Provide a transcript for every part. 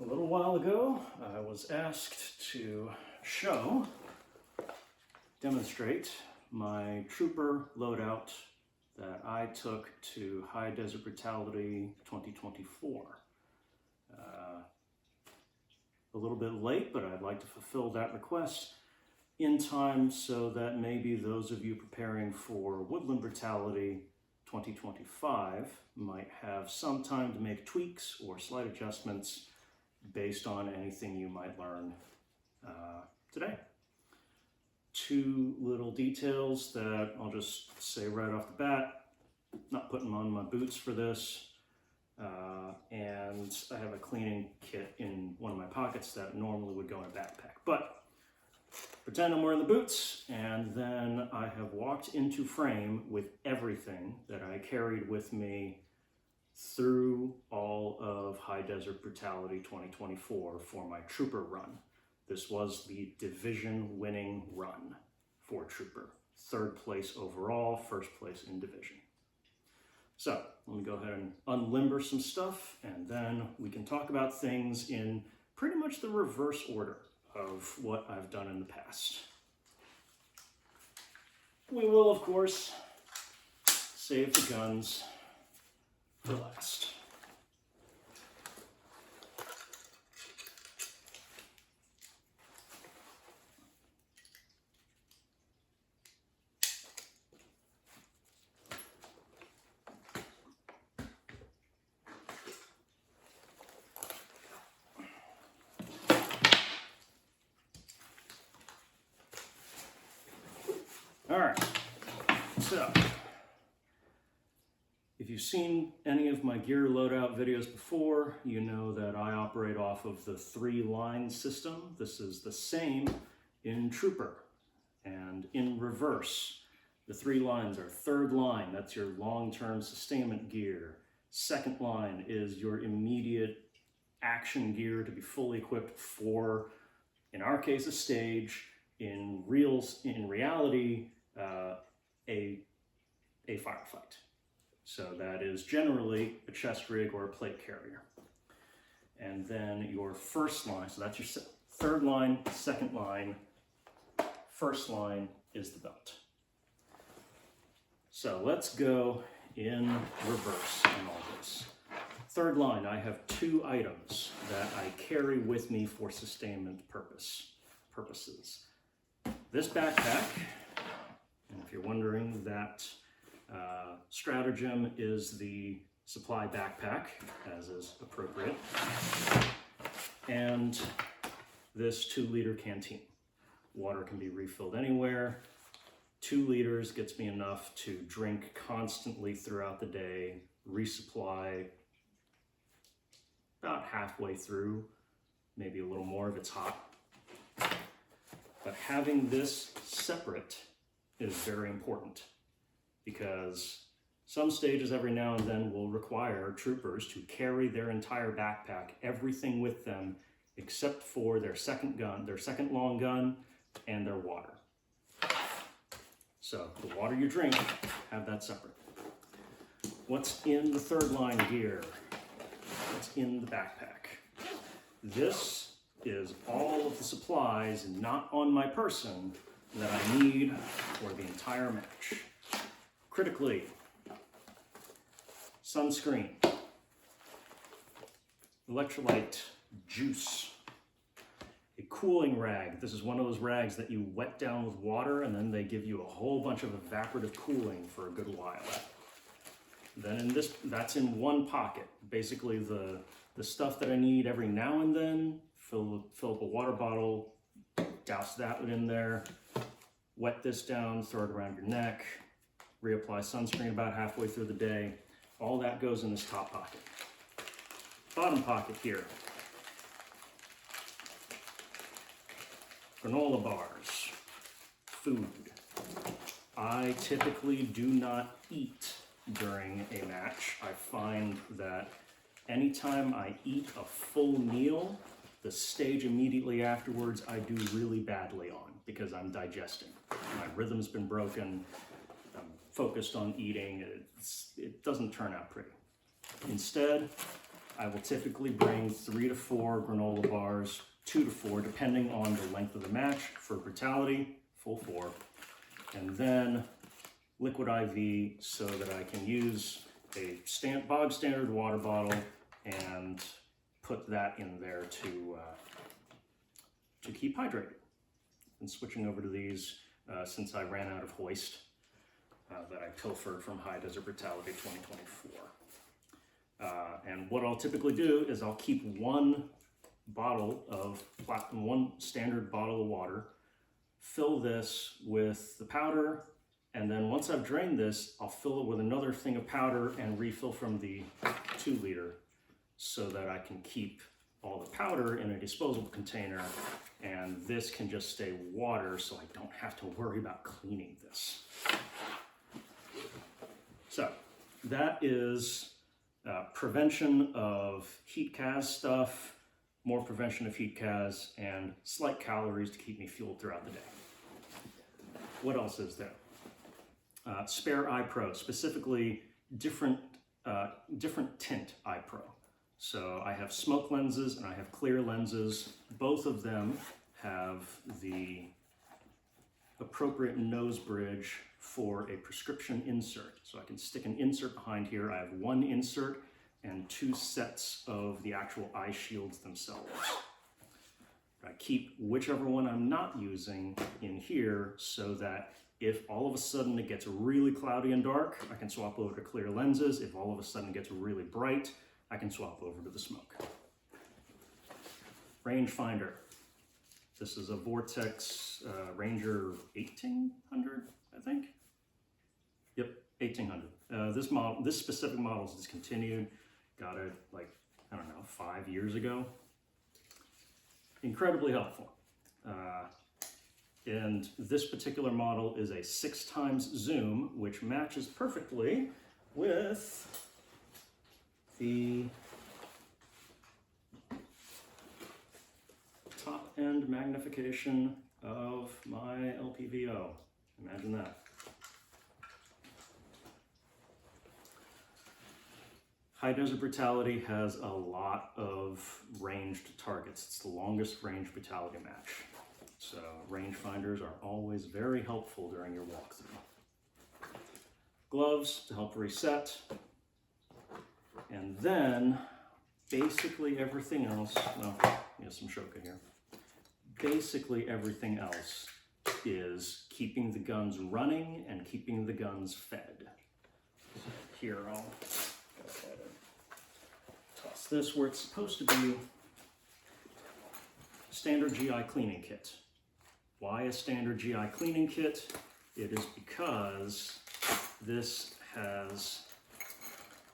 A little while ago, I was asked to demonstrate my trooper loadout that I took to High Desert Brutality 2024. A little bit late, but I'd like to fulfill that request in time so that maybe those of you preparing for Woodland Brutality 2025 might have some time to make tweaks or slight adjustments based on anything you might learn today. Two little details that I'll just say right off the bat. Not putting on my boots for this, and I have a cleaning kit in one of my pockets that normally would go in a backpack. But pretend I'm wearing the boots, and then I have walked into frame with everything that I carried with me through all of High Desert Brutality 2024 for my Trooper run. This was the division winning run for Trooper. 3rd place overall, 1st place in division. So let me go ahead and unlimber some stuff, and then we can talk about things in pretty much the reverse order of what I've done in the past. We will, of course, save the guns for last. All right, so if you've seen any of my gear loadout videos before, you know that I operate off of the 3-line system. This is the same in Trooper and in reverse. The 3 lines are: 3rd line, that's your long-term sustainment gear. 2nd line is your immediate action gear to be fully equipped for, in our case, a stage. In reality, a firefight. So that is generally a chest rig or a plate carrier. And then your 1st line, so that's your 3rd line, 2nd line, 1st line is the belt. So let's go in reverse on all this. 3rd line, I have 2 items that I carry with me for sustainment purposes. This backpack, and if you're wondering, that stratagem is the supply backpack, as is appropriate, and this 2-liter canteen. Water can be refilled anywhere. 2 liters gets me enough to drink constantly throughout the day, resupply about halfway through, maybe a little more if it's hot. But having this separate is very important, because some stages every now and then will require troopers to carry their entire backpack, everything with them except for their 2nd gun, their 2nd long gun, and their water. So the water you drink, have that separate. What's in the 3rd line gear? What's in the backpack? This is all of the supplies not on my person that I need for the entire match. Critically, sunscreen, electrolyte juice, a cooling rag. This is one of those rags that you wet down with water and then they give you a whole bunch of evaporative cooling for a good while. Then in this, that's in one pocket. Basically the stuff that I need every now and then. Fill up a water bottle, douse that in there, wet this down, throw it around your neck, reapply sunscreen about halfway through the day. All that goes in this top pocket. Bottom pocket here. Granola bars, food. I typically do not eat during a match. I find that anytime I eat a full meal, the stage immediately afterwards I do really badly on, because I'm digesting. My rhythm's been broken, I'm focused on eating, it doesn't turn out pretty. Instead, I will typically bring 3 to 4 granola bars, 2 to 4, depending on the length of the match. For Brutality, full 4. And then liquid IV so that I can use a bog standard water bottle and put that in there to keep hydrated. And switching over to these since I ran out of hoist that I pilfered from High Desert Brutality 2024. And what I'll typically do is I'll keep one standard bottle of water, fill this with the powder, and then once I've drained this, I'll fill it with another thing of powder and refill from the 2 liter so that I can keep all the powder in a disposable container, and this can just stay water so I don't have to worry about cleaning this. So that is prevention of heat cas stuff, more prevention of heat cas, and slight calories to keep me fueled throughout the day. What else is there? Spare eye pro, specifically different tint eye pro. So I have smoke lenses and I have clear lenses. Both of them have the appropriate nose bridge for a prescription insert. So I can stick an insert behind here. I have 1 insert and 2 sets of the actual eye shields themselves. I keep whichever one I'm not using in here so that if all of a sudden it gets really cloudy and dark, I can swap over to clear lenses. If all of a sudden it gets really bright, I can swap over to the smoke. Rangefinder. This is a Vortex Ranger 1800, I think. Yep, 1800. This specific model is discontinued. Got it like, I don't know, 5 years ago. Incredibly helpful. And this particular model is a 6x zoom, which matches perfectly with the top end magnification of my LPVO. Imagine that. High Desert Brutality has a lot of ranged targets. It's the longest range brutality match. So rangefinders are always very helpful during your walkthrough. Gloves to help reset. And then basically everything else, well, we have some Shoka here. Basically everything else is keeping the guns running and keeping the guns fed. So here I'll go ahead and toss this where it's supposed to be. Standard GI cleaning kit. Why a standard GI cleaning kit? It is because this has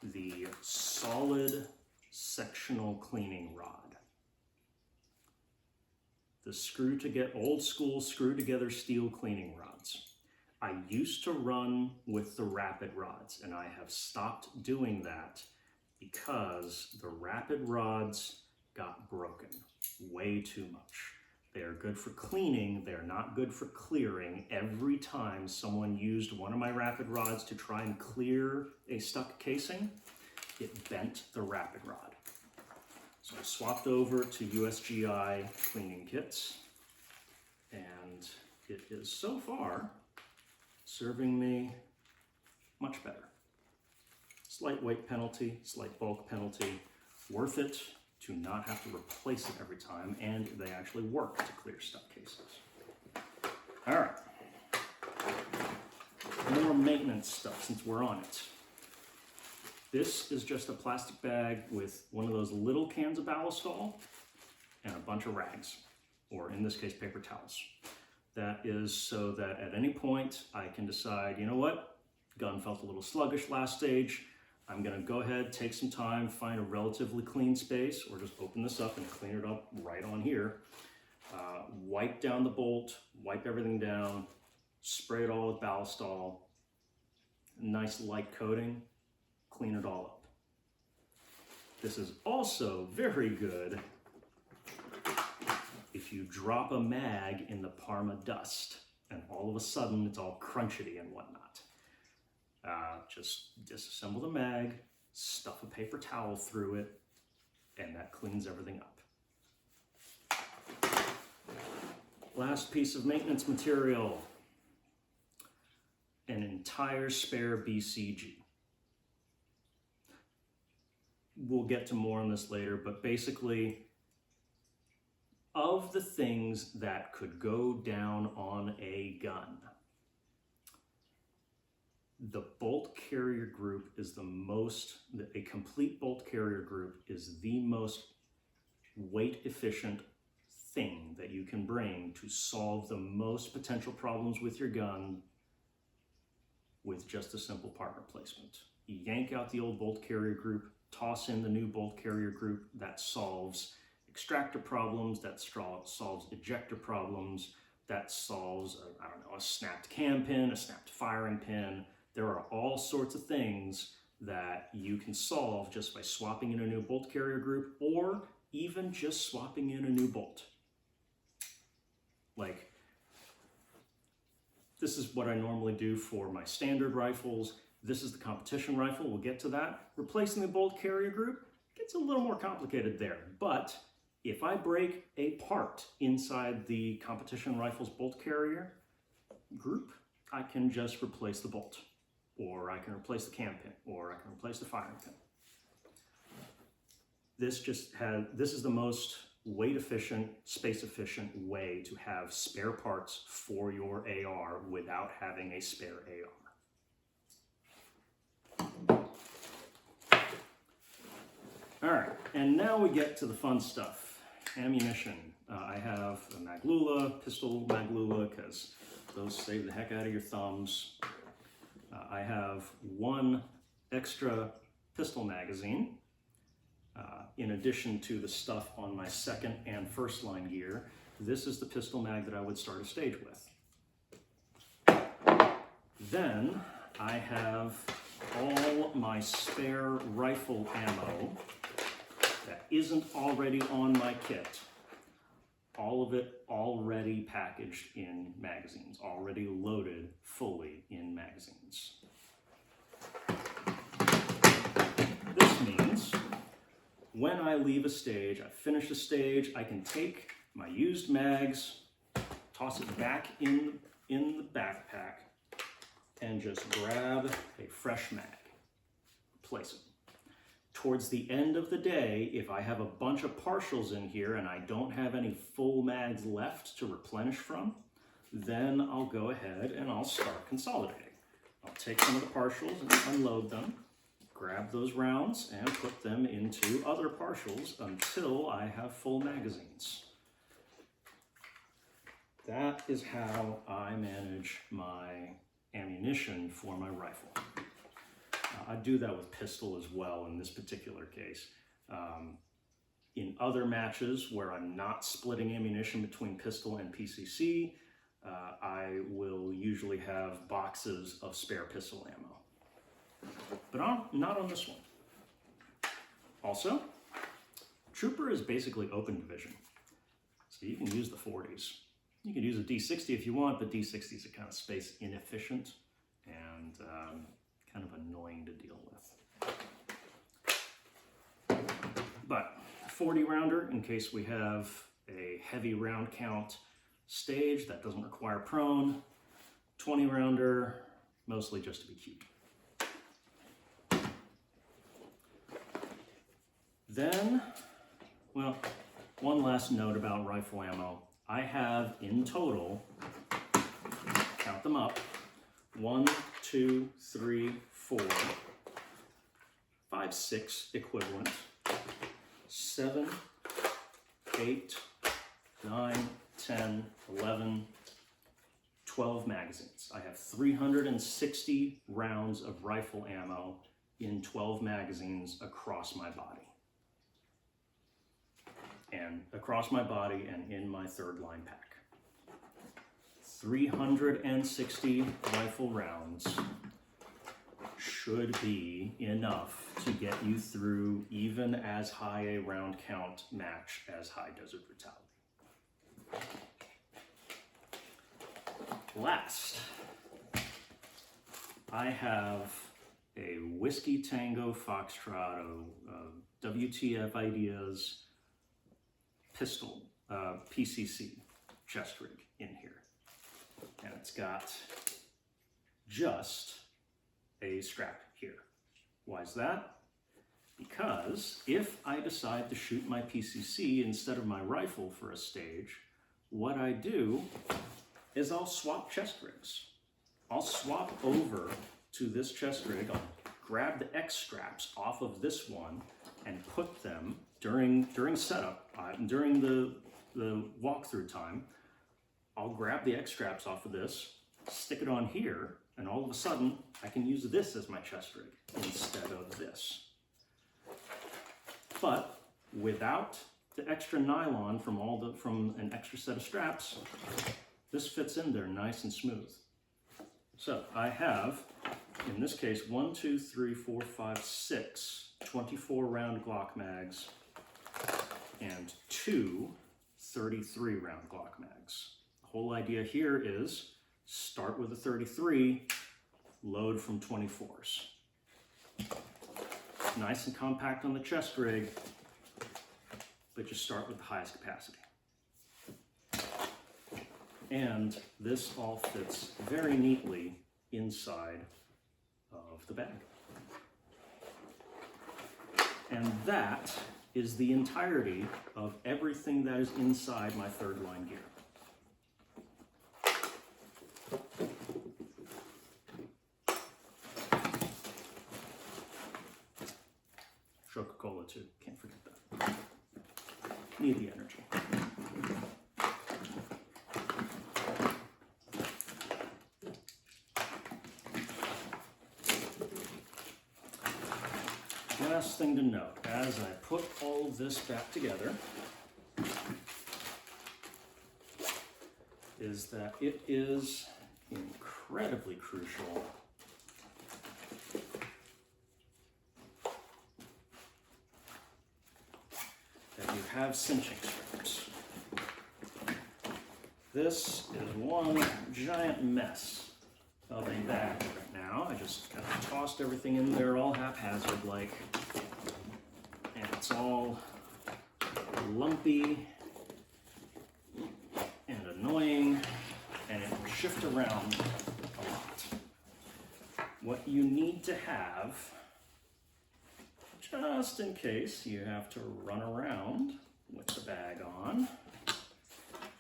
the solid sectional cleaning rod. The old school screw together steel cleaning rods. I used to run with the rapid rods, and I have stopped doing that because the rapid rods got broken way too much. They are good for cleaning, they're not good for clearing. Every time someone used one of my rapid rods to try and clear a stuck casing, it bent the rapid rod. So I swapped over to USGI cleaning kits, and it is so far serving me much better. Slight weight penalty, slight bulk penalty, worth it to not have to replace it every time, and they actually work to clear stuck cases. All right, more maintenance stuff since we're on it. This is just a plastic bag with one of those little cans of Ballistol and a bunch of rags, or in this case, paper towels. That is so that at any point I can decide, you know what, gun felt a little sluggish last stage. I'm gonna go ahead, take some time, find a relatively clean space, or just open this up and clean it up right on here. Wipe down the bolt, wipe everything down, spray it all with Ballistol, nice light coating, clean it all up. This is also very good if you drop a mag in the Parma dust and all of a sudden it's all crunchety and whatnot. Just disassemble the mag, stuff a paper towel through it, and that cleans everything up. Last piece of maintenance material, an entire spare BCG. We'll get to more on this later, but basically, of the things that could go down on a gun, the bolt carrier group is the most, a complete bolt carrier group is the most weight efficient thing that you can bring to solve the most potential problems with your gun with just a simple part replacement. You yank out the old bolt carrier group, toss in the new bolt carrier group that solves extractor problems, that solves ejector problems, that solves, a snapped cam pin, a snapped firing pin. There are all sorts of things that you can solve just by swapping in a new bolt carrier group or even just swapping in a new bolt. Like, this is what I normally do for my standard rifles. This is the competition rifle, we'll get to that. Replacing the bolt carrier group gets a little more complicated there, but if I break a part inside the competition rifle's bolt carrier group, I can just replace the bolt, or I can replace the cam pin, or I can replace the firing pin. This is the most weight efficient, space efficient way to have spare parts for your AR without having a spare AR. All right, and now we get to the fun stuff. Ammunition. I have a Maglula, pistol Maglula, because those save the heck out of your thumbs. I have one extra pistol magazine, in addition to the stuff on my second and first line gear. This is the pistol mag that I would start a stage with. Then I have all my spare rifle ammo that isn't already on my kit. All of it already packaged in magazines, already loaded fully in magazines. This means when I leave a stage, I finish a stage, I can take my used mags, toss it back in the backpack, and just grab a fresh mag, replace it. Towards the end of the day, if I have a bunch of partials in here and I don't have any full mags left to replenish from, then I'll go ahead and I'll start consolidating. I'll take some of the partials and unload them, grab those rounds and put them into other partials until I have full magazines. That is how I manage my ammunition for my rifle. I do that with pistol as well in this particular case. In other matches where I'm not splitting ammunition between pistol and PCC, I will usually have boxes of spare pistol ammo. But not on this one. Also, Trooper is basically open division. So you can use the 40s. You can use a D60 if you want, but D60s are kind of space inefficient and kind of annoying to deal with. But 40 rounder, in case we have a heavy round count stage that doesn't require prone. 20 rounder, mostly just to be cute. Then, well, one last note about rifle ammo. I have in total, count them up, 1, 2, 3, 4, 5, 6 equivalent, 7, 8, 9, 10, 11, 12 magazines. I have 360 rounds of rifle ammo in 12 magazines across my body. And across my body and in my third line pack. 360 rifle rounds should be enough to get you through even as high a round count match as High Desert Brutality. Last, I have a Whiskey Tango Foxtrot, WTF Ideas pistol, PCC chest rig in here. And it's got just a strap here. Why is that? Because if I decide to shoot my PCC instead of my rifle for a stage, what I do is I'll swap chest rigs. I'll swap over to this chest rig, I'll grab the X straps off of this one and put them during setup, during the walkthrough time, I'll grab the X straps off of this, stick it on here, and all of a sudden I can use this as my chest rig instead of this. But without the extra nylon from an extra set of straps, this fits in there nice and smooth. So I have, in this case, 1, 2, 3, 4, 5, 6 24 round Glock mags and 2 33 round Glock mags. The whole idea here is start with a 33, load from 24s. Nice and compact on the chest rig, but you start with the highest capacity. And this all fits very neatly inside of the bag. And that is the entirety of everything that is inside my third line gear. Coca-Cola too, can't forget that. Need the energy. Last thing to note, as I put all of this back together, is that it is incredibly crucial that you have cinching straps. This is one giant mess of a bag right now. I just kind of tossed everything in there all haphazard like, and it's all lumpy and annoying, and it will shift around a lot. What you need to have, just in case you have to run around with the bag on,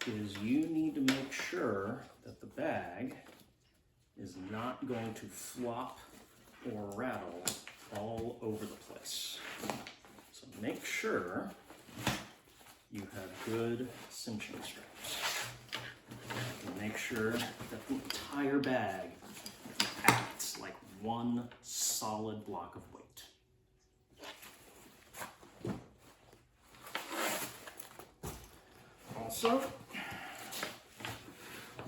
is you need to make sure that the bag is not going to flop or rattle all over the place. So make sure you have good cinching straps. And make sure that the entire bag acts like one solid block of weight. Also,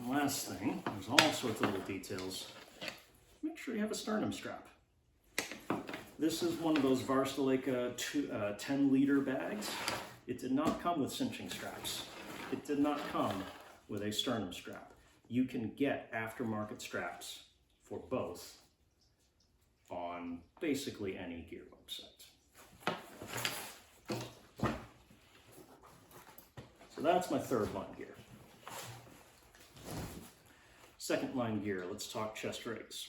one last thing, there's all sorts of little details. Make sure you have a sternum strap. This is one of those Varusteleka 10-liter bags. It did not come with cinching straps. It did not come with a sternum strap. You can get aftermarket straps for both on basically any gear website. So that's my third line gear. Second line gear, let's talk chest rigs.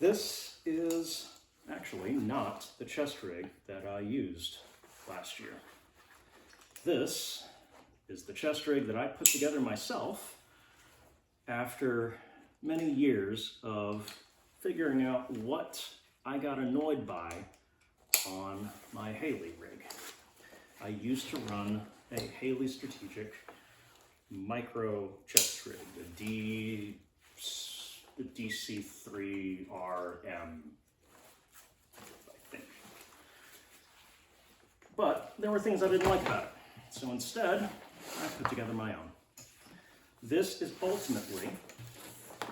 This is actually not the chest rig that I used last year. This is the chest rig that I put together myself after many years of figuring out what I got annoyed by on my Haley rig. I used to run a Haley Strategic micro chest rig, the DC3RM, I think. But there were things I didn't like about it. So instead, I put together my own. This is ultimately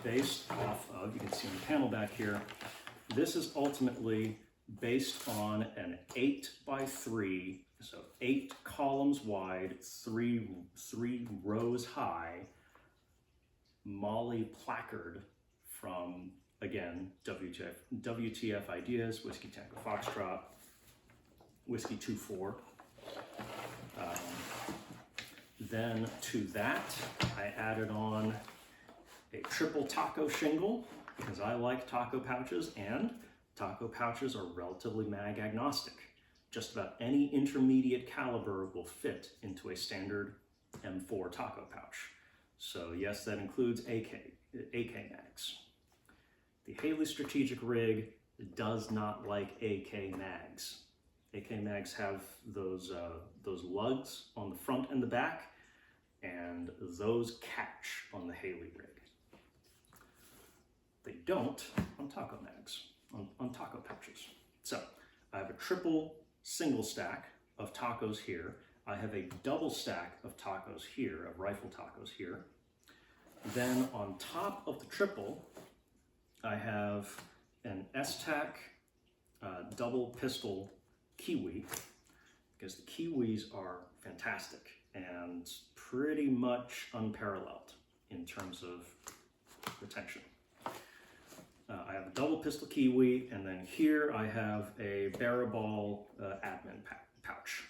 based off of, you can see on the panel back here, this is ultimately based on an 8x3, so 8 columns wide, 3 rows high, MOLLE placard from, again, WTF Ideas, Whiskey Tango Foxtrot, Whiskey 2-4. Then to that, I added on a triple taco shingle because I like taco pouches, and taco pouches are relatively mag agnostic. Just about any intermediate caliber will fit into a standard M4 taco pouch. So yes, that includes AK mags. The Haley strategic rig does not like AK mags. AK mags have those lugs on the front and the back, and those catch on the Haley rig. They don't on taco mags, on taco pouches. So I have a triple single stack of tacos here. I have a double stack of tacos here, of rifle tacos here. Then on top of the triple, I have an ESSTAC double pistol Kywi, because the Kiwis are fantastic and pretty much unparalleled in terms of retention. I have a double pistol Kywi, and then here I have a Baribal admin pouch.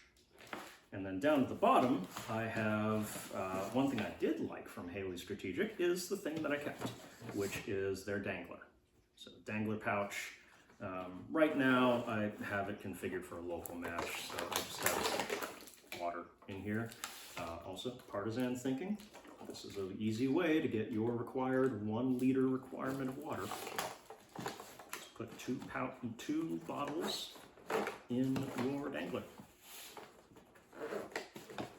And then down at the bottom, I have one thing I did like from Haley Strategic is the thing that I kept, which is their dangler. So dangler pouch. Right now, I have it configured for a local match, so I just have water in here. Also, partisan thinking. This is an easy way to get your required 1 liter requirement of water. Just put two bottles in your dangler.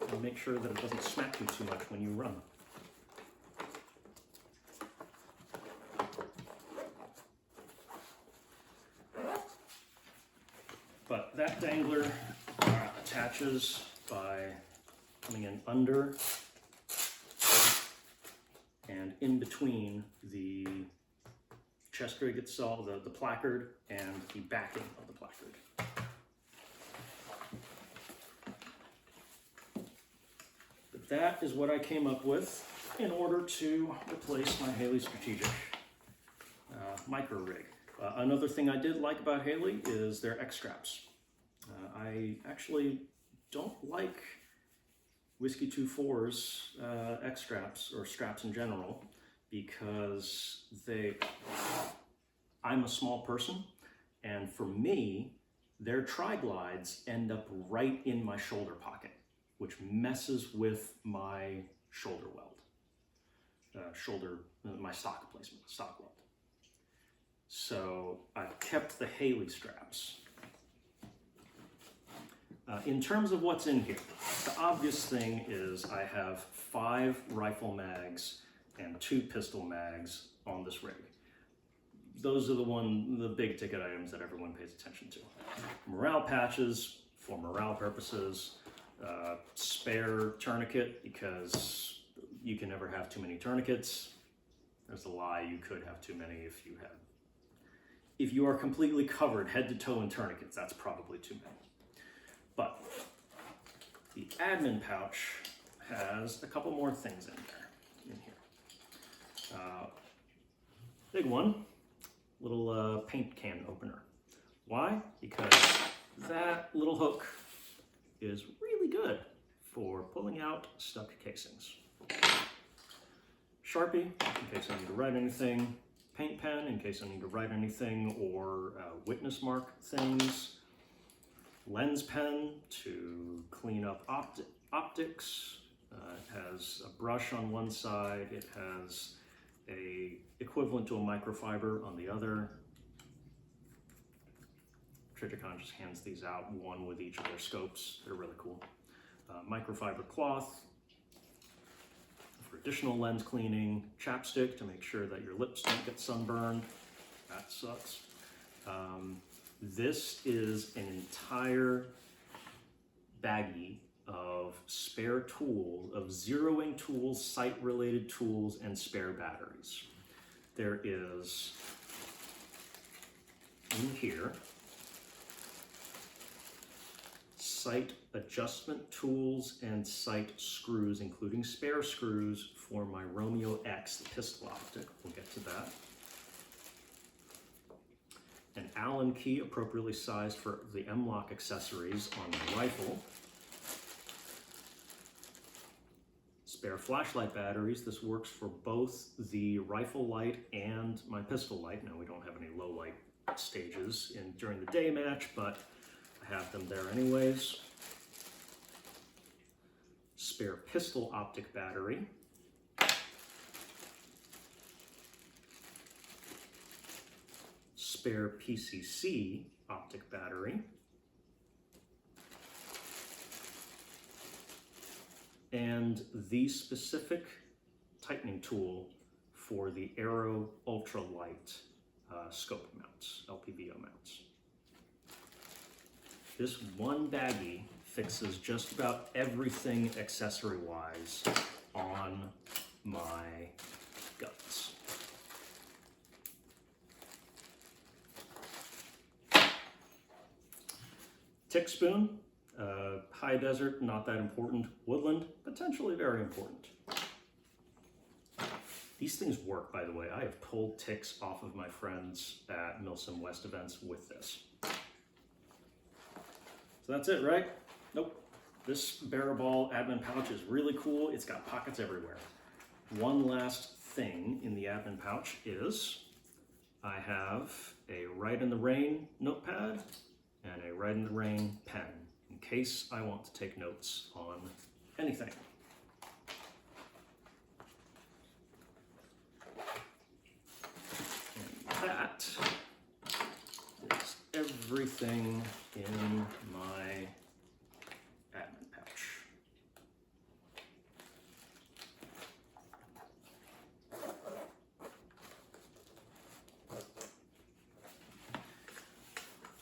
And make sure that it doesn't smack you too much when you run. But that dangler attaches by coming in under and in between the chest rig itself, the placard, and the backing of the placard. But that is what I came up with in order to replace my Haley Strategic micro rig. Another thing I did like about Haley is their X straps. I actually don't like Whiskey 2-4's X straps, or straps in general, because I'm a small person, and for me, their tri-glides end up right in my shoulder pocket, which messes with my shoulder weld, my stock placement, stock weld. So I've kept the Haley straps. In terms of what's in here, the obvious thing is I have 5 rifle mags and 2 pistol mags on this rig. Those are the big ticket items that everyone pays attention to. Morale patches for morale purposes, spare tourniquet because you can never have too many tourniquets. There's a lie, you could have too many if you are completely covered head to toe in tourniquets, that's probably too many. But the admin pouch has a couple more things in here. Big one, little paint can opener. Why? Because that little hook is really good for pulling out stuck casings. Sharpie, in case I need to write anything. Paint pen, in case I need to write anything or witness mark things. Lens pen to clean up optics. It has a brush on one side. It has a equivalent to a microfiber on the other. Trijicon just hands these out, one with each of their scopes. They're really cool. Microfiber cloth for additional lens cleaning. Chapstick to make sure that your lips don't get sunburned. That sucks. This is an entire baggie of spare tools, of zeroing tools, sight-related tools, and spare batteries. There is, in here, sight adjustment tools and sight screws, including spare screws for my Romeo X, the pistol optic. We'll get to that. An Allen key, appropriately sized for the M-LOK accessories on my rifle. Spare flashlight batteries. This works for both the rifle light and my pistol light. Now, we don't have any low light stages during the day match, but I have them there anyways. Spare pistol optic battery. Spare PCC optic battery. And the specific tightening tool for the Aero ultralight scope mounts, LPVO mounts. This one baggie fixes just about everything accessory-wise on my guns. Tick spoon, high desert, not that important. Woodland, potentially very important. These things work, by the way. I have pulled ticks off of my friends at MILSIM West events with this. So that's it, right? Nope. This Baribal admin pouch is really cool. It's got pockets everywhere. One last thing in the admin pouch is I have a Ride in the Rain notepad and a Ride in the Rain pen in case I want to take notes on anything. And that is everything in my admin pouch.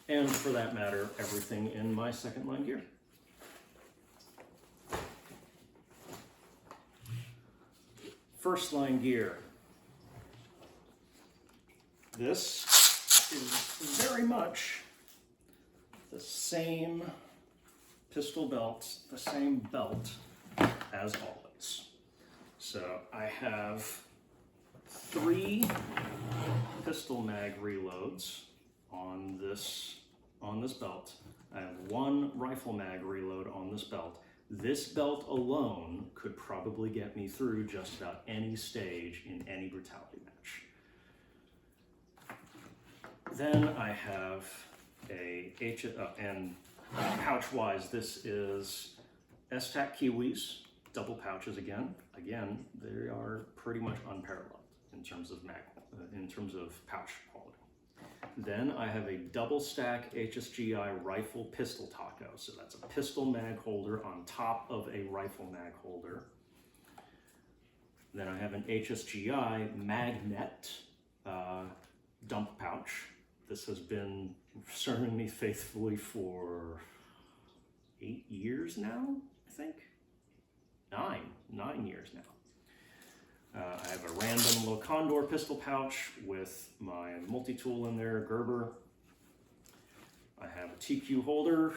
And for that matter, everything in my second line gear. First line gear. This is very much the same pistol belt, the same belt as always. So I have 3 pistol mag reloads on this belt. I have 1 rifle mag reload on this belt. This belt alone could probably get me through just about any stage in any brutality match. Then I have and pouch-wise, this is ESSTAC Kiwis, double pouches again. Again, they are pretty much unparalleled in terms of pouch quality. Then I have a double stack HSGI Rifle-Pistol taco. So that's a pistol mag holder on top of a rifle mag holder. Then I have an HSGI magnet dump pouch. This has been serving me faithfully for 8 years now, I think. 9 years now. I have a random little Condor pistol pouch with my multi-tool in there, Gerber. I have a TQ holder,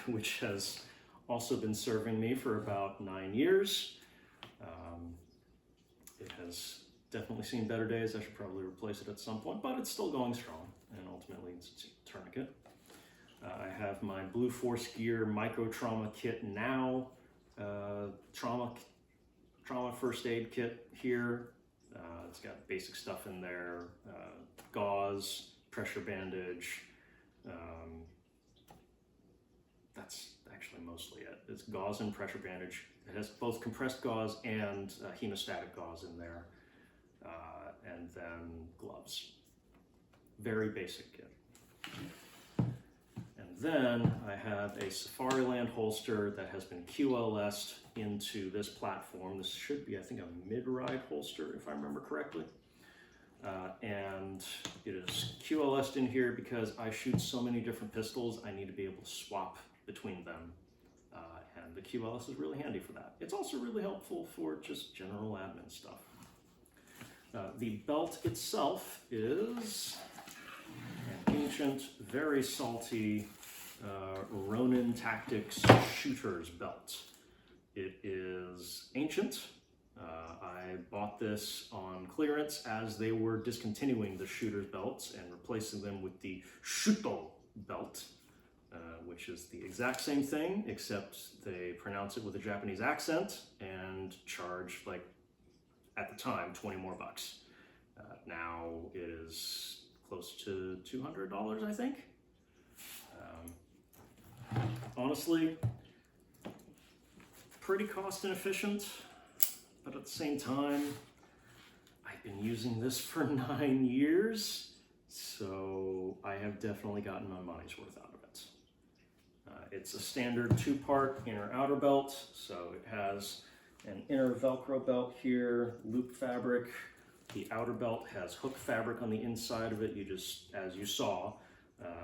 which has also been serving me for about 9 years. It has definitely seen better days. I should probably replace it at some point, but it's still going strong, and ultimately it's a tourniquet. I have my Blue Force Gear MicroTrauma kit now, trauma first aid kit here. It's got basic stuff in there, gauze, pressure bandage. That's actually mostly it. It's gauze and pressure bandage. It has both compressed gauze and hemostatic gauze in there, and then gloves. Very basic kit. And then I have a Safariland holster that has been QLS'd into this platform. This should be, I think, a mid-ride holster, if I remember correctly. And it is QLS'd in here because I shoot so many different pistols, I need to be able to swap between them. And the QLS is really handy for that. It's also really helpful for just general admin stuff. The belt itself is an ancient, very salty Ronin Tactics shooter's belt. It is ancient, I bought this on clearance as they were discontinuing the shooter's belts and replacing them with the Shuto belt, which is the exact same thing, except they pronounce it with a Japanese accent and charge, like, at the time, 20 more bucks. Now it is close to $200, I think. Honestly, pretty cost inefficient, but at the same time, I've been using this for 9 years, so I have definitely gotten my money's worth out of it. It's a standard 2-part inner-outer belt, so it has an inner Velcro belt here, loop fabric. The outer belt has hook fabric on the inside of it. You just, as you saw,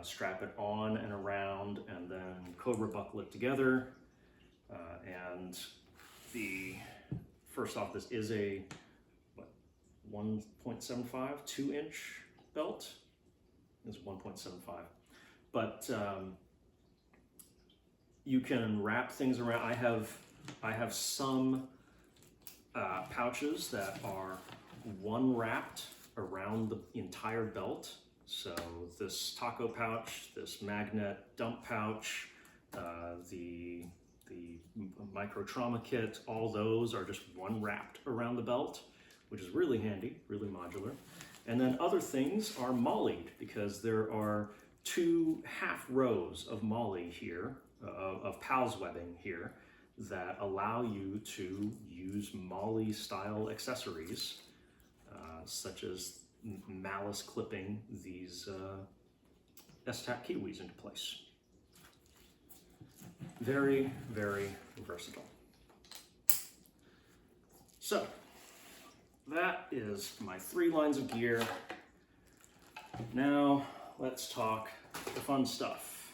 strap it on and around and then Cobra buckle it together. And first off, this is a 1.75, 2-inch belt. It's 1.75. But you can wrap things around. I have some pouches that are one wrapped around the entire belt. So this taco pouch, this magnet dump pouch, the MicroTrauma kit, all those are just one wrapped around the belt, which is really handy, really modular. And then other things are MOLLE'd, because there are 2 half rows of MOLLE here, of PALS webbing here, that allow you to use MOLLE style accessories, such as MALICE clipping these ESSTAC Kiwis into place. Very, very versatile. So that is my 3 lines of gear. Now let's talk the fun stuff.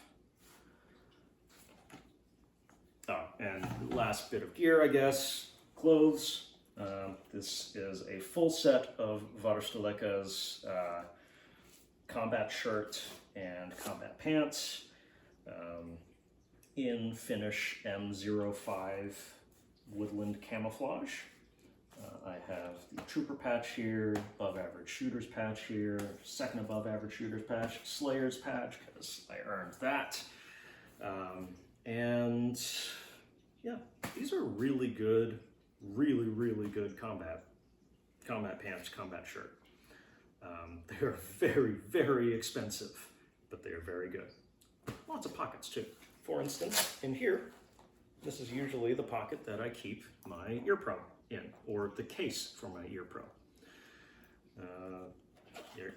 Oh, and last bit of gear, I guess, clothes. This is a full set of Varusteleka's combat shirt and combat pants in Finnish M05 woodland camouflage. I have the trooper patch here, above average shooters patch here, second above average shooters patch, slayers patch, because I earned that. And yeah, these are really good, really good combat pants, combat shirt. They're very, very expensive, but they are very good. Lots of pockets too. For instance, in here, this is usually the pocket that I keep my ear pro in, or the case for my ear pro.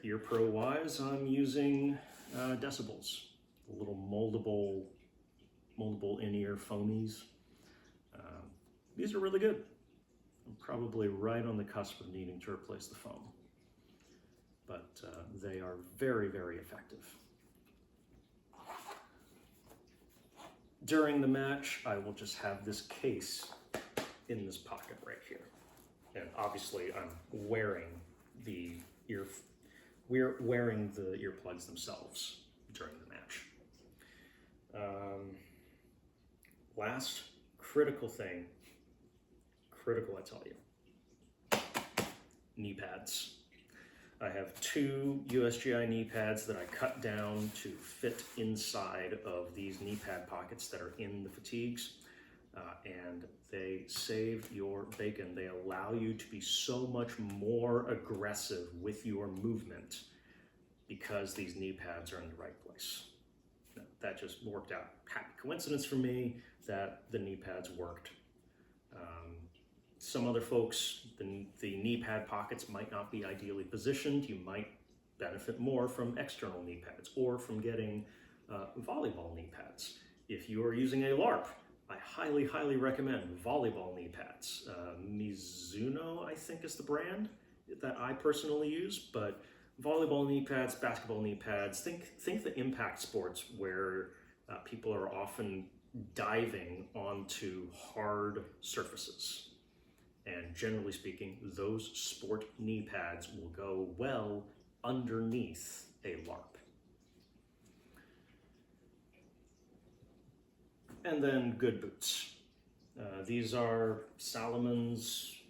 Ear pro wise, I'm using Decibels, the little moldable in-ear foamies. These are really good. I'm probably right on the cusp of needing to replace the foam, but they are very, very effective. During the match, I will just have this case in this pocket right here. And obviously I'm wearing the earplugs themselves during the match. Last critical thing, critical I tell you, knee pads. I have 2 USGI knee pads that I cut down to fit inside of these knee pad pockets that are in the fatigues. And they save your bacon. They allow you to be so much more aggressive with your movement because these knee pads are in the right place. That just worked out. Happy coincidence for me that the knee pads worked. Some other folks, the knee pad pockets might not be ideally positioned. You might benefit more from external knee pads or from getting volleyball knee pads. If you are using a LARP, I highly, highly recommend volleyball knee pads. Mizuno, I think, is the brand that I personally use, but volleyball knee pads, basketball knee pads, think the impact sports where people are often diving onto hard surfaces. And generally speaking, those sport knee pads will go well underneath a LARP. And then good boots. These are Salomon's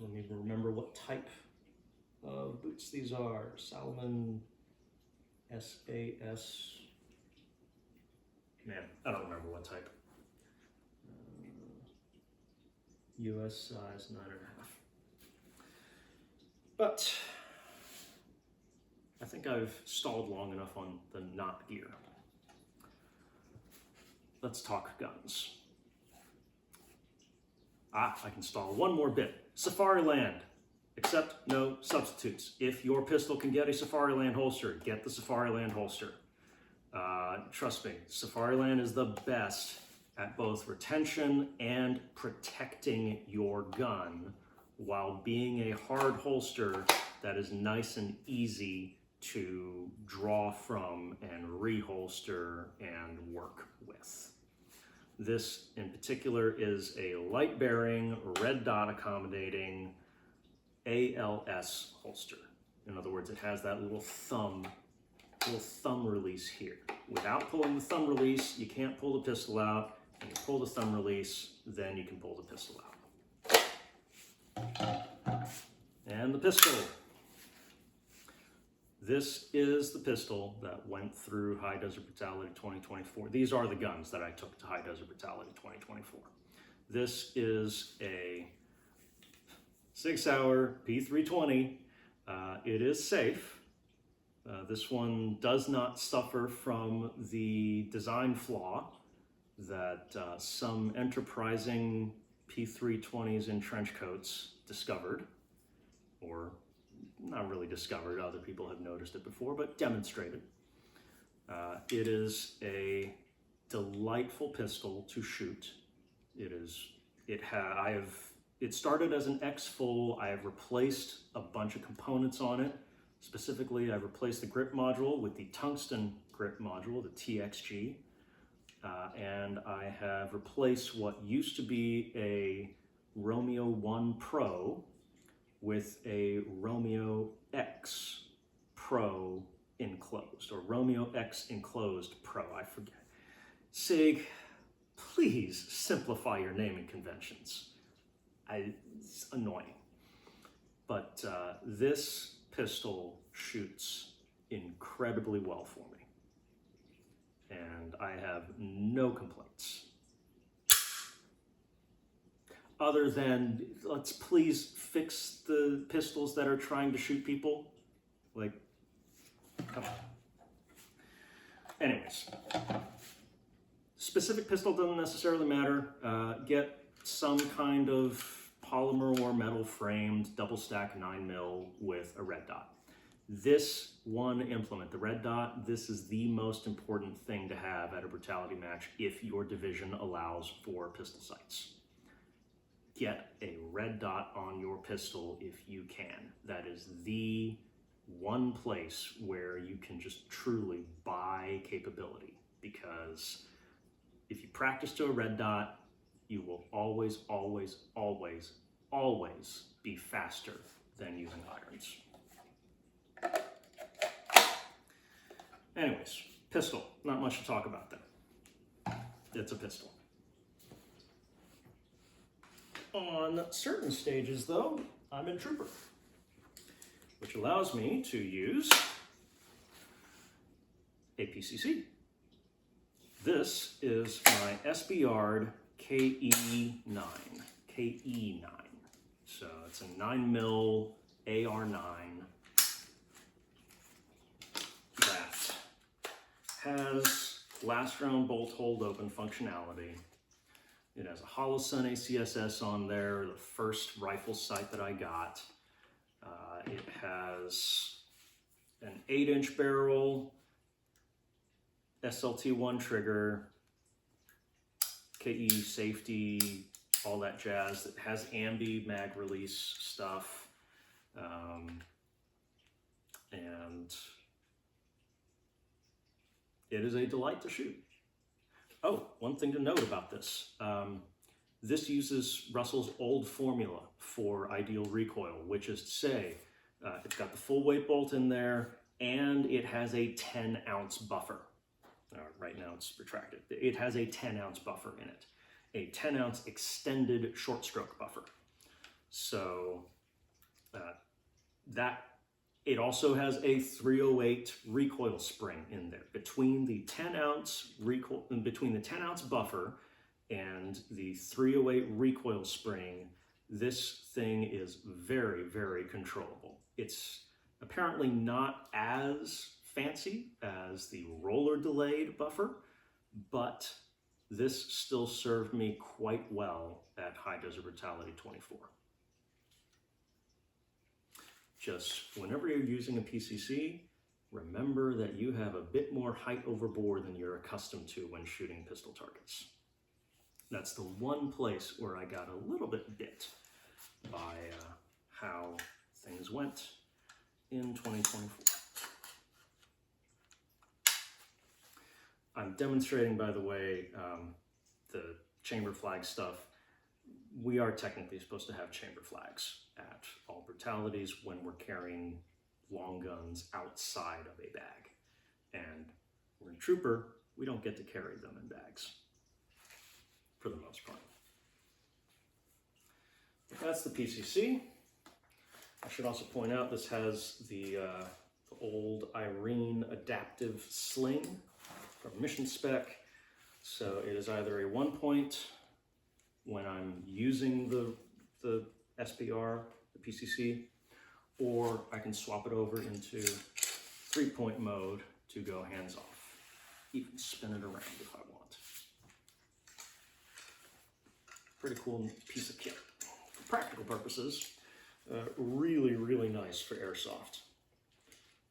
Let me remember what type of boots these are. Salomon SAS. Man, I don't remember what type. US size 9.5. But I think I've stalled long enough on the not gear. Let's talk guns. I can stall one more bit. Safariland, except no substitutes. If your pistol can get a Safariland holster, get the Safariland holster. Trust me, Safariland is the best at both retention and protecting your gun while being a hard holster that is nice and easy to draw from and reholster and work with. This in particular is a light bearing, red dot accommodating ALS holster. In other words, it has that little thumb release here. Without pulling the thumb release, you can't pull the pistol out. When you pull the thumb release, then you can pull the pistol out. And the pistol. This is the pistol that went through High Desert Brutality 2024. These are the guns that I took to High Desert Brutality 2024. This is a 6-hour P320. It is safe. This one does not suffer from the design flaw that some enterprising P320s in trench coats discovered, or not really discovered, other people have noticed it before, but demonstrated. It is a delightful pistol to shoot. It started as an X full. I have replaced a bunch of components on it. Specifically, I've replaced the grip module with the tungsten grip module, the TXG. And I have replaced what used to be a Romeo 1 Pro with a Romeo X Pro enclosed, or Romeo X enclosed Pro, I forget. SIG, please simplify your naming conventions. It's annoying. But this pistol shoots incredibly well for me. And I have no complaints. Other than, let's please fix the pistols that are trying to shoot people. Like, come on. Anyways, specific pistol doesn't necessarily matter. Get some kind of polymer or metal framed double stack 9mm with a red dot. This one implement, the red dot, this is the most important thing to have at a brutality match if your division allows for pistol sights. Get a red dot on your pistol if you can. That is the one place where you can just truly buy capability, because if you practice to a red dot, you will always, always, always, always be faster than using irons. Anyways, pistol, not much to talk about there. It's a pistol. On certain stages though, I'm in Trooper, which allows me to use a PCC. This is my SBR KE9. So it's a 9mm AR9 that has last round bolt hold open functionality. It has a Holosun ACSS on there, the first rifle sight that I got. It has an 8-inch barrel, SLT1 trigger, KE safety, all that jazz. It has ambi mag release stuff, and it is a delight to shoot. Oh, one thing to note about this. This uses Russell's old formula for ideal recoil, which is to say, it's got the full weight bolt in there, and it has a 10-ounce buffer. Right now it's retracted. It has a 10-ounce buffer in it. A 10-ounce extended short stroke buffer. So it also has a 308 recoil spring in there between the 10-ounce recoil, between the 10-ounce buffer and the 308 recoil spring. This thing is very, very controllable. It's apparently not as fancy as the roller delayed buffer, but this still served me quite well at High Desert Brutality 24. Just whenever you're using a PCC, remember that you have a bit more height over bore than you're accustomed to when shooting pistol targets. That's the one place where I got a little bit bit by how things went in 2024. I'm demonstrating, by the way, the chamber flag stuff. We are technically supposed to have chamber flags at all brutalities when we're carrying long guns outside of a bag. And we're in Trooper, we don't get to carry them in bags, for the most part. That's the PCC. I should also point out this has the old Irene adaptive sling from Mission Spec. So it is either a 1-point when I'm using the SPR, the PCC, or I can swap it over into 3-point mode to go hands off. Even spin it around if I want. Pretty cool piece of kit. For practical purposes, really, really nice for airsoft.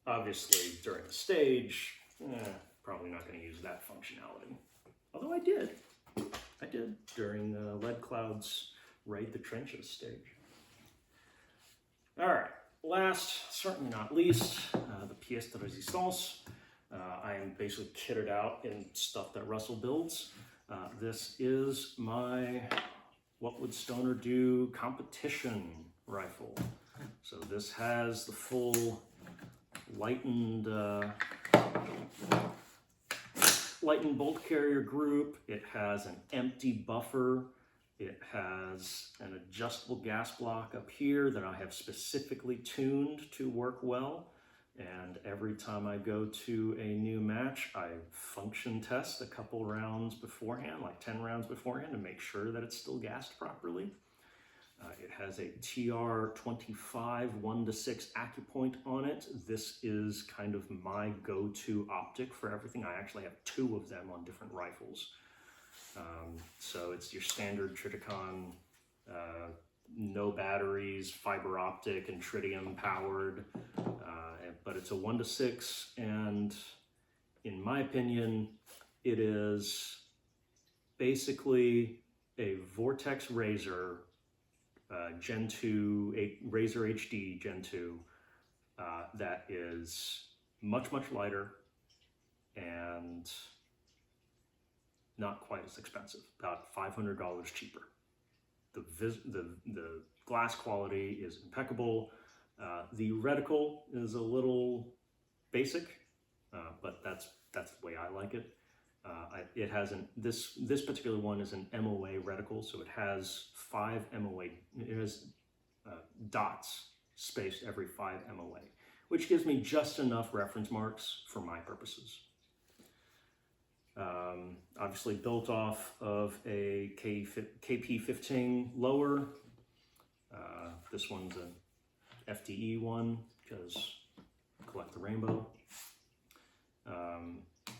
Obviously, during the stage, probably not going to use that functionality. Although I did during Lead Cloud's Raid the Trenches stage. All right, last, certainly not least, the pièce de résistance. I am basically kitted out in stuff that Russell builds. This is my What Would Stoner Do competition rifle. So this has the full lightened bolt carrier group. It has an empty buffer. It has an adjustable gas block up here that I have specifically tuned to work well. And every time I go to a new match, I function test a couple rounds beforehand, like 10 rounds beforehand, to make sure that it's still gassed properly. It has a TR25 1-to-6 AccuPoint on it. This is kind of my go-to optic for everything. I actually have 2 of them on different rifles. So it's your standard Triticon, no batteries, fiber optic, and tritium powered, but it's a 1-to-6, and in my opinion, it is basically a Vortex Razor Gen 2, Razor HD Gen 2 that is much, much lighter and not quite as expensive, about $500 cheaper. The glass quality is impeccable. The reticle is a little basic, but that's the way I like it. It has this particular one is an MOA reticle, so it has 5 MOA. It has dots spaced every 5 MOA, which gives me just enough reference marks for my purposes. Obviously built off of a KP15 lower. This one's an FDE one because collect the rainbow.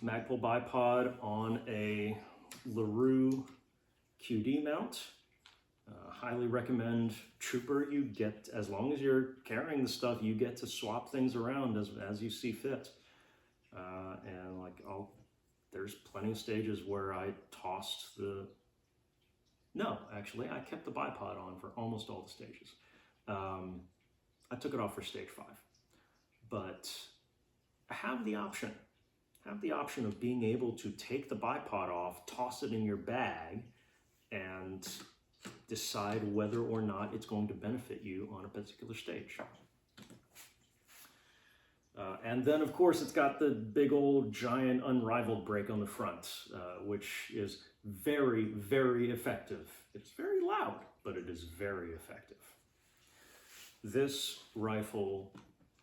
Magpul bipod on a LaRue QD mount. Highly recommend Trooper. You get, as long as you're carrying the stuff, you get to swap things around as you see fit. And like, there's plenty of stages where I tossed no, actually, I kept the bipod on for almost all the stages. I took it off for stage 5, but I have the option. Of being able to take the bipod off, toss it in your bag, and decide whether or not it's going to benefit you on a particular stage. And then, of course, it's got the big old giant unrivaled brake on the front, which is very, very effective. It's very loud, but it is very effective. This rifle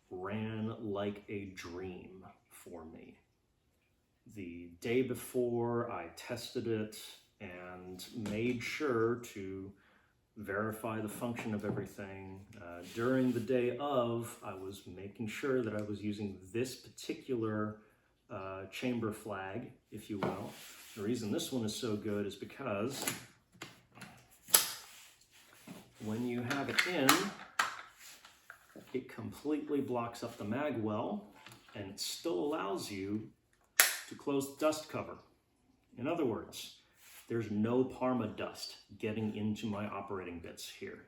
ran like a dream for me. The day before, I tested it and made sure to verify the function of everything. During the day of, I was making sure that I was using this particular chamber flag, if you will. The reason this one is so good is because when you have it in, it completely blocks up the mag well, and it still allows you to close the dust cover. In other words, there's no Parma dust getting into my operating bits here.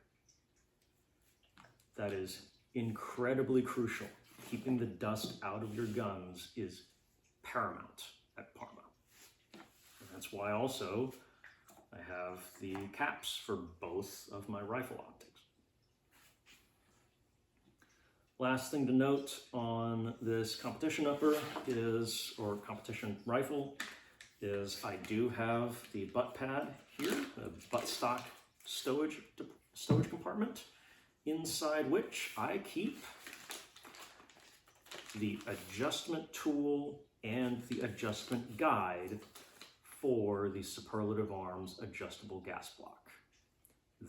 That is incredibly crucial. Keeping the dust out of your guns is paramount at Parma. And that's why also I have the caps for both of my rifle optics. Last thing to note on this competition upper is, or competition rifle, is I do have the butt pad here, the buttstock stowage compartment, inside which I keep the adjustment tool and the adjustment guide for the Superlative Arms adjustable gas block.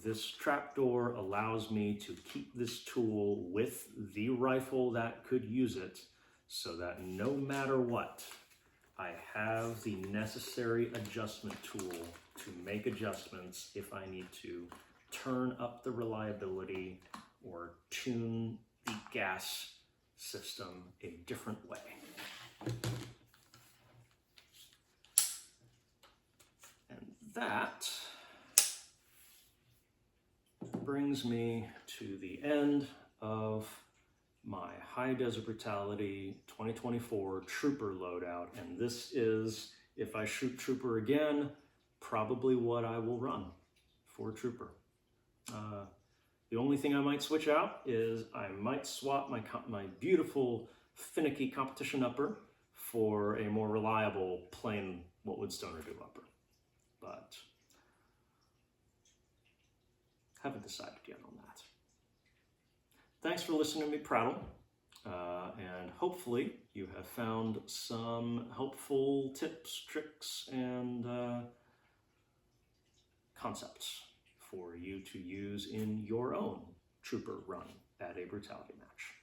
This trapdoor allows me to keep this tool with the rifle that could use it, so that no matter what, I have the necessary adjustment tool to make adjustments if I need to turn up the reliability or tune the gas system a different way. And that brings me to the end of my High Desert Brutality 2024 Trooper loadout, and this is, if I shoot Trooper again, probably what I will run for Trooper. The only thing I might switch out is I might swap my beautiful finicky competition upper for a more reliable plain what would Stoner do upper, but haven't decided yet on that. Thanks for listening to me prattle, and hopefully you have found some helpful tips, tricks, and concepts for you to use in your own Trooper run at a brutality match.